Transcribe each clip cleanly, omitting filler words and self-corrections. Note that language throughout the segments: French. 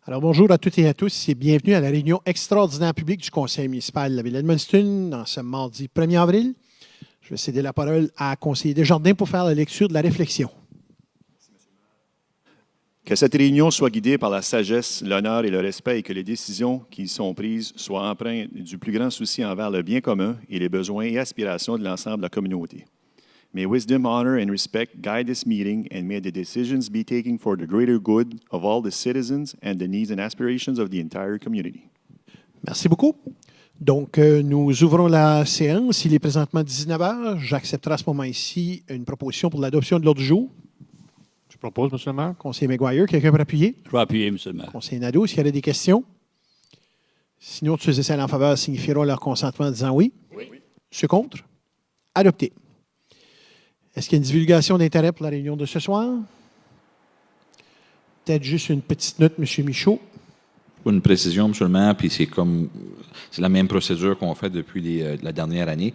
Alors, bonjour à toutes et à tous et bienvenue à la réunion extraordinaire publique du Conseil municipal de la Ville d'Edmundston en ce mardi 1er avril. Je vais céder la parole à conseiller Desjardins pour faire la lecture de la réflexion. Que cette réunion soit guidée par la sagesse, l'honneur et le respect et que les décisions qui y sont prises soient empreintes du plus grand souci envers le bien commun et les besoins et aspirations de l'ensemble de la communauté. May wisdom, honor, and respect guide this meeting, and may the decisions be taken for the greater good of all the citizens and the needs and aspirations of the entire community. Merci beaucoup. Donc, nous ouvrons la séance. Il est présentement 19 h. J'accepterai à ce moment-ci une proposition pour l'adoption de l'ordre du jour. Je propose, M. le maire. Conseiller Maguire, quelqu'un peut appuyer? Je vais appuyer, M. le maire. Conseiller Nadeau, s'il y a des questions? Sinon, tous ceux en faveur signifieront leur consentement en disant oui. Oui. Ceux contre? Adopté. Est-ce qu'il y a une divulgation d'intérêt pour la réunion de ce soir? Peut-être juste une petite note, M. Michaud. Pour une précision, M. le maire, puis c'est la même procédure qu'on fait depuis la dernière année.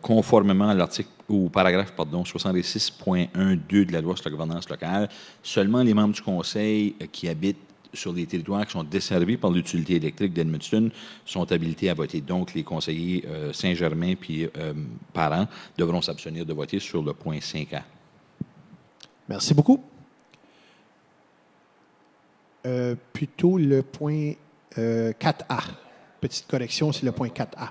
Conformément à l'article ou paragraphe 66.12 de la loi sur la gouvernance locale, seulement les membres du conseil qui habitent sur les territoires qui sont desservis par l'utilité électrique d'Edmundston sont habilités à voter. Donc, les conseillers Saint-Germain puis parents devront s'abstenir de voter sur le point 5A. Merci beaucoup. Plutôt le point 4A. Petite correction, c'est le point 4A.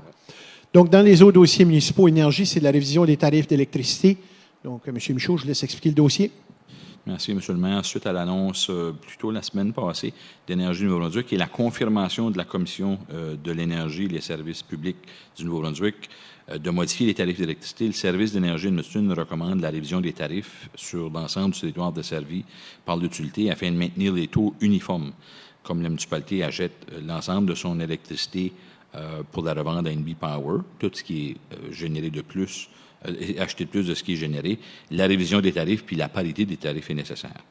Donc, dans les autres dossiers municipaux énergie, c'est la révision des tarifs d'électricité. Donc, M. Michaud, je vous laisse expliquer le dossier. Merci, M. le maire. Suite à l'annonce, plutôt la semaine passée, d'Énergie du Nouveau-Brunswick et la confirmation de la Commission de l'énergie et les services publics du Nouveau-Brunswick de modifier les tarifs d'électricité, le service d'énergie d'Edmundston recommande la révision des tarifs sur l'ensemble du territoire desservi par l'utilité afin de maintenir les taux uniformes, comme la municipalité achète l'ensemble de son électricité pour la revente à NB Power, tout ce qui est généré de plus, acheter plus de ce qui est généré, la révision des tarifs puis la parité des tarifs est nécessaire.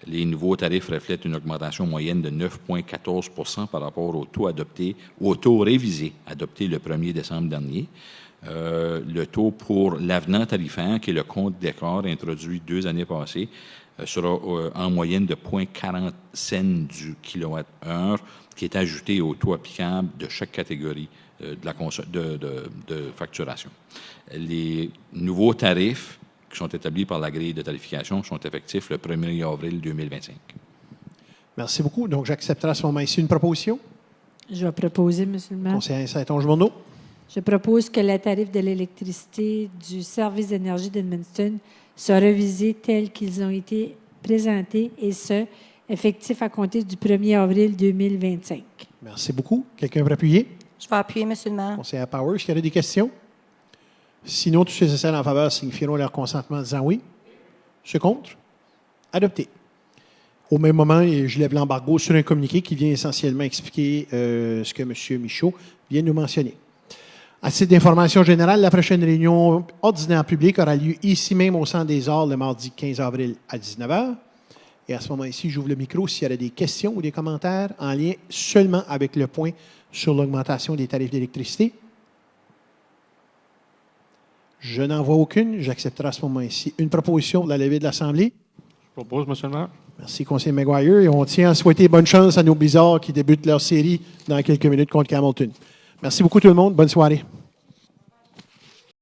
Les nouveaux tarifs reflètent une augmentation moyenne de 9,14 par rapport au taux adopté, au taux révisé adopté le 1er décembre dernier. Le taux pour l'avenant tarifaire, qui est le compte d'écart introduit 2 années passées, sera en moyenne de 0,40 cents du kilowattheure, qui est ajouté au taux applicable de chaque catégorie de facturation. Les nouveaux tarifs qui sont établis par la grille de tarification sont effectifs le 1er avril 2025. Merci beaucoup. Donc, j'accepterai à ce moment-ci une proposition. Je vais proposer, M. le maire. Conseiller Saint-Onge-Bourneau. Je propose que le tarif de l'électricité du service d'énergie d'Edmundston soit révisé tels qu'ils ont été présentés et ce, effectif à compter du 1er avril 2025. Merci beaucoup. Quelqu'un veut appuyer? Je vais appuyer, M. le maire. Conseiller Power, est-ce qu'il y a des questions? Sinon, tous ceux en faveur signifieront leur consentement en disant oui. Ceux contre? Adopté. Au même moment, je lève l'embargo sur un communiqué qui vient essentiellement expliquer ce que M. Michaud vient de nous mentionner. À titre d'information générale, la prochaine réunion ordinaire publique aura lieu ici même au Centre des Arts le mardi 15 avril à 19 h. Et à ce moment-ci, j'ouvre le micro s'il y a des questions ou des commentaires en lien seulement avec le point sur l'augmentation des tarifs d'électricité. Je n'en vois aucune. J'accepterai à ce moment-ci une proposition pour la levée de l'Assemblée. Je propose, M. le maire. Merci, conseiller Maguire. Et on tient à souhaiter bonne chance à nos Blizzards qui débutent leur série dans quelques minutes contre Hamilton. Merci beaucoup tout le monde. Bonne soirée.